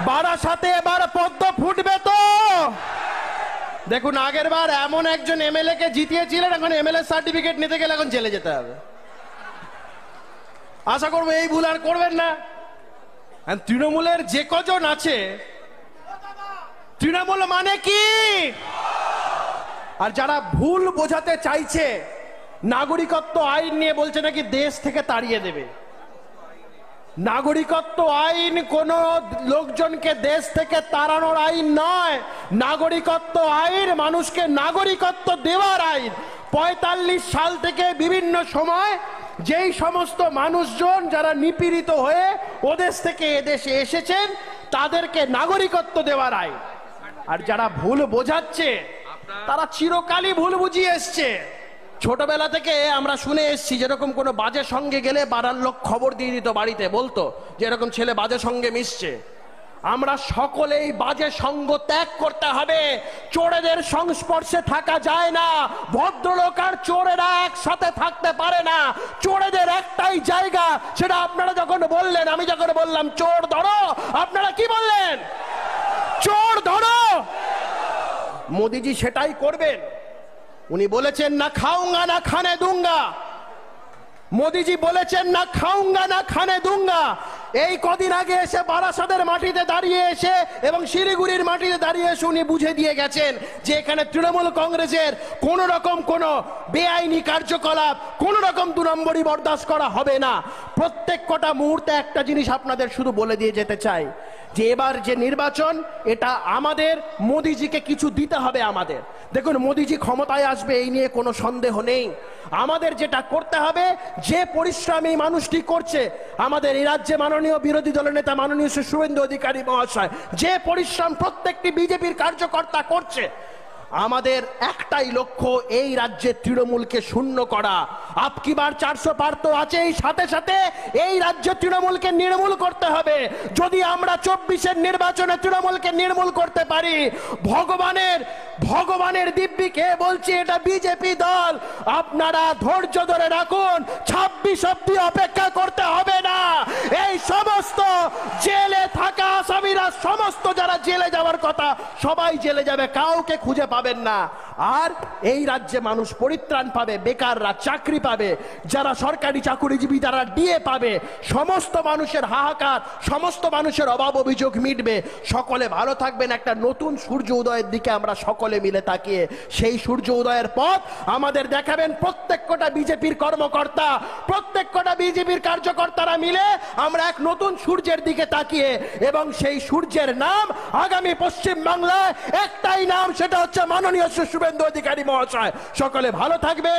বারাসাতে এবার পদ্ম ফুটবে তো? দেখুন, আগের বার এমন একজন এমএলএ কে জিতিয়েছিলেন, এখন এমএলএ সার্টিফিকেট নিতে গেলে এখন জেলে যেতে হবে। আশা করবো এই ভুল আর করবেন না। তৃণমূলের যে কজন আছে, তৃণমূল মানে কি? আর যারা ভুল বোঝাতে চাইছে, নাগরিকত্ব আইন নিয়ে বলছে নাকি দেশ থেকে তাড়িয়ে দেবে। নাগরিকত্ব আইন কোন লোকজনকে দেশ থেকে তাড়ানোর আইন নয়। নাগরিকত্ব আইন মানুষকে নাগরিকত্ব দেওয়ার আইন। ৪৫ সাল থেকে বিভিন্ন সময় যেই সমস্ত মানুষজন যারা নিপীড়িত হয়ে ওদেশ থেকে এদেশে এসেছেন তাদেরকে নাগরিকত্ব দেওয়ার আইন। আর যারা ভুল বোঝাচ্ছে তারা চিরকালই ভুল বুঝিয়ে এসছে। ছোটবেলা থেকে আমরা শুনে এসছি, যেরকম কোনো বাজে সঙ্গে গেলে পাড়ার লোক খবর দিয়ে দিত, বাড়িতে বলতো যে এরকম ছেলে বাজে সঙ্গে মিশছে। আমরা সকলেই বাজে সঙ্গ ত্যাগ করতে হবে। চোরেদের সংস্পর্শে থাকা যায় না। ভদ্রলোক আর চোরেরা একসাথে থাকতে পারে না। চোরেদের একটাই জায়গা, সেটা আপনারা যখন বললেন, আমি যখন বললাম চোর ধরো, আপনারা কি বললেন? চোর ধরো। মোদিজি সেটাই করবেন। উনি বলেছেন না খাউঙ্গা না খানে দুঙ্গা। মোদিজি বলেছেন না খাউঙ্গা না খানে দুঙ্গা। এই কদিন আগে এসে বারাসাতের মাটিতে দাঁড়িয়ে এসে এবং শিলিগুড়ির মাটিতে দাঁড়িয়ে এসে উনি বুঝে দিয়ে গেছেন যে এখানে তৃণমূল কংগ্রেসের কোন রকম কোন বেআইনি কার্যকলাপ, কোন রকম ২ নম্বরই বরদাস্ত করা হবে না। প্রত্যেক কটা মুহূর্তে একটা জিনিস আপনাদের শুধু বলে দিয়ে যেতে চাই যে এবার যে নির্বাচন, এটা আমাদের মোদিজিকে কিছু দিতে হবে। আমাদের দেখুন, মোদিজি ক্ষমতায় আসবে এই নিয়ে কোনো সন্দেহ নেই। আমাদের যেটা করতে হবে, যে পরিশ্রম এই মানুষটি করছে, আমাদের এই রাজ্যে মাননীয় বিরোধী দলের নেতা মাননীয় শুভেন্দু অধিকারী মহাশয় যে পরিশ্রম প্রত্যেকটি বিজেপির কার্যকর্তা করছে, আমাদের একটাই লক্ষ্য এই রাজ্যে তৃণমূলকে শূন্য করা। আপকি বার ৪০০ পার তো আছেই, সাথে সাথে এই রাজ্যে তৃণমূলকে নির্মূল করতে হবে। যদি আমরা ২৪-এর নির্বাচনে তৃণমূলকে নির্মূল করতে পারি, ভগবানের দিব্যিকে বলছি, এটা বিজেপি দল, আপনারা ধৈর্য ধরে রাখুন। ২৬ অব্দি অপেক্ষা করতে হবে না। এই সমস্ত জেলে থাকা আসামিরা, সমস্ত যারা জেলে যাওয়ার কথা, সবাই জেলে যাবে, কাউকে খুঁজে পাবেন না। আর এই রাজ্যে মানুষ পরিত্রাণ পাবে, বেকাররা চাকরি পাবে, যারা সরকারি চাকরিজীবী তারা ডিএ পাবে, সমস্ত মানুষের হাহাকার, সমস্ত মানুষের অভাব অভিযোগ মিটবে। সকলে ভালো থাকবেন। একটা নতুন সূর্য উদয়ের দিকে আমরা সকলে মিলে তাকিয়ে সেই সূর্য উদয়ের পথ আমাদের দেখাবেন প্রত্যেক কটা বিজেপির কর্মকর্তা, প্রত্যেক কটা বিজেপির কার্যকর্তারা মিলে আমরা এক নতুন সূর্যের দিকে তাকিয়ে, এবং সেই সূর্যের নাম আগামী পশ্চিম বাংলায় একটাই নাম, সেটা হচ্ছে মাননীয় শুভেন্দু অধিকারী মহাশয়। সকলে ভালো থাকবেন।